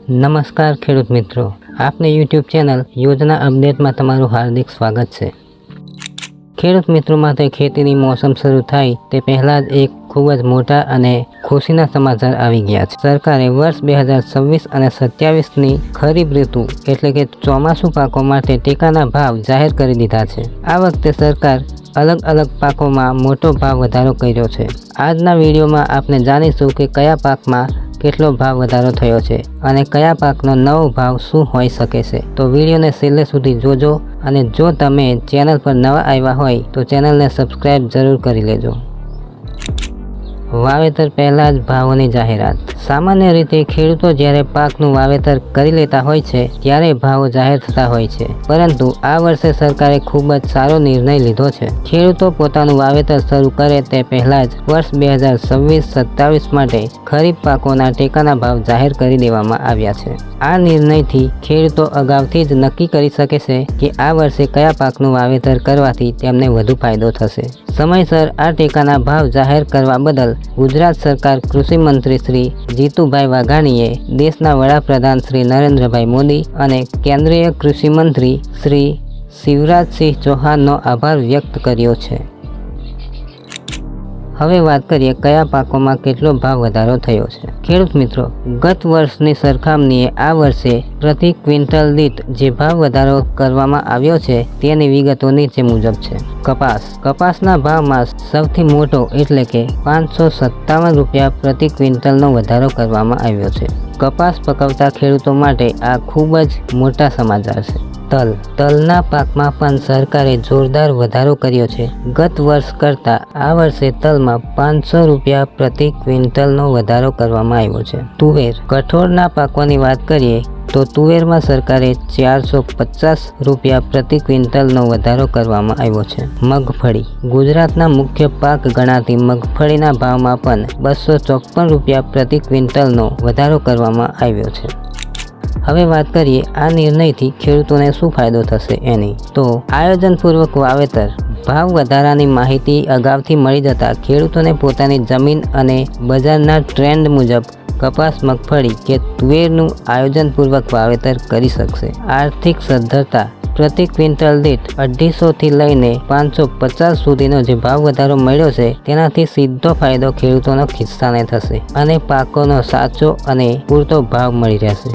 નમસ્કાર ખેડૂત મિત્રો, આપને YouTube ચેનલ યોજના અપડેટમાં તમારું હાર્દિક સ્વાગત છે। ખેડૂત મિત્રો માટે ખેતીની મોસમ શરૂ થાય તે પહેલાં જ એક ખૂબ જ મોટા અને ખુશીના સમાચાર આવી ગયા છે। સરકારે વર્ષ 2026 અને 27ની ખરીફ ઋતુ એટલે કે ચોમાસું પાકો માટે ટેકાના ભાવ જાહેર કરી દીધા છે। આ વખતે સરકાર અલગ અલગ પાકોમાં મોટો ભાવ વધારો કર્યો છે। આજના વિડીયોમાં આપણે જાણીશું કે કયા પાકમાં કેટલો ભાવ વધારો થયો છે અને કયા પાકનો નવો ભાવ શું હોઈ શકે છે। તો વિડીયોને છેલ્લે સુધી જોજો અને જો તમે ચેનલ પર નવા આવ્યા હોય તો ચેનલને સબસ્ક્રાઇબ જરૂર કરી લેજો। વાવેતર પહેલાં જ ભાવોની જાહેરાત। સામાન્ય રીતે ખેડૂતો જ્યારે પાકનું વાવેતર કરી લેતા હોય છે ત્યારે ભાવો જાહેર થતા હોય છે, પરંતુ આ વર્ષે સરકારે ખૂબ જ સારો નિર્ણય લીધો છે। ખેડૂતો પોતાનું વાવેતર શરૂ કરે તે પહેલાં જ વર્ષ 2026-27 માટે ખરીફ પાકોના ટેકાના ભાવ જાહેર કરી દેવામાં આવ્યા છે। આ નિર્ણયથી ખેડૂતો અગાઉથી જ નક્કી કરી શકે છે કે આ વર્ષે કયા પાકનું વાવેતર કરવાથી તેમને વધુ ફાયદો થશે। સમયસર આ ટેકાના ભાવ જાહેર કરવા બદલ ગુજરાત સરકાર કૃષિ મંત્રી શ્રી જીતુભાઈ વાઘાણીએ દેશના વડાપ્રધાન શ્રી નરેન્દ્રભાઈ મોદી અને કેન્દ્રીય કૃષિ મંત્રી શ્રી શિવરાજસિંહ ચૌહાણનો આભાર વ્યક્ત કર્યો છે। હવે વાત કરીએ કયા પાકોમાં કેટલો ભાવ વધારો થયો છે। ખેડૂત મિત્રો, ગત વર્ષની સરખામણીએ આ વર્ષે પ્રતિ ક્વિન્ટલ દીઠ જે ભાવ વધારો કરવામાં આવ્યો છે તેની વિગતો નીચે મુજબ છે। કપાસના ભાવમાં સૌથી મોટો એટલે કે 557 રૂપિયા પ્રતિ ક્વિન્ટલનો વધારો કરવામાં આવ્યો છે। કપાસ પકવતા ખેડૂતો માટે આ ખૂબ જ મોટા સમાચાર છે। તલના પાકમાં પણ સરકારે જોરદાર વધારો કર્યો છે। ગત વર્ષ કરતાં આ વર્ષે તલમાં 500 રૂપિયા પ્રતિ ક્વિન્ટલનો વધારો કરવામાં આવ્યો છે। તુવેર, કઠોળના પાકોની વાત કરીએ તો તુવેરમાં સરકારે 450 રૂપિયા પ્રતિ ક્વિન્ટલનો વધારો કરવામાં આવ્યો છે। મગફળી, ગુજરાતના મુખ્ય પાક ગણાતી મગફળીના ભાવમાં પણ 254 રૂપિયા પ્રતિ ક્વિન્ટલનો વધારો કરવામાં આવ્યો છે। હવે વાત કરીએ આ નિર્ણયથી ખેડૂતોને શું ફાયદો થશે એની। તો આયોજનપૂર્વક વાવેતર, ભાવ વધારાની માહિતી અગાઉથી મળી જતાં ખેડૂતોને પોતાની જમીન અને બજારના ટ્રેન્ડ મુજબ કપાસ, મગફળી કે તુવેરનું આયોજનપૂર્વક વાવેતર કરી શકશે। આર્થિક સદ્ધરતા, પ્રતિ ક્વિન્ટલ દીઠ 250થી લઈને 550 સુધીનો જે ભાવ વધારો મળ્યો છે તેનાથી સીધો ફાયદો ખેડૂતોના ખિસ્સાને થશે અને પાકોનો સાચો અને પૂરતો ભાવ મળી રહેશે।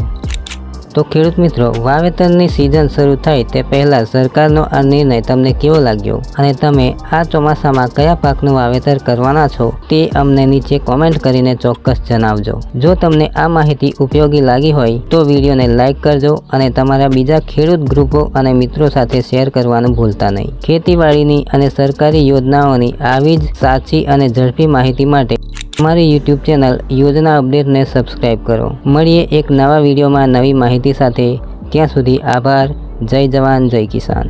તો ખેડૂત મિત્રો, વાવેતરની સિઝન શરૂ થાય તે પહેલાં સરકારનો આ નિર્ણય તમને કેવો લાગ્યો અને તમે આ ચોમાસામાં કયા પાકનું વાવેતર કરવાના છો તે અમને નીચે કોમેન્ટ કરીને ચોક્કસ જણાવજો। જો તમને આ માહિતી ઉપયોગી લાગી હોય તો વિડીયોને લાઇક કરજો અને તમારા બીજા ખેડૂત ગ્રુપો અને મિત્રો સાથે શેર કરવાનું ભૂલતા નહીં। ખેતીવાડીની અને સરકારી યોજનાઓની આવી જ સાચી અને ઝડપી માહિતી માટે અમારી YouTube ચેનલ યોજના અપડેટને સબસ્ક્રાઇબ કરો। મળીએ એક નવા વિડીયોમાં નવી માહિતી સાથે। ત્યાં સુધી આભાર। જય જવાન, જય કિસાન।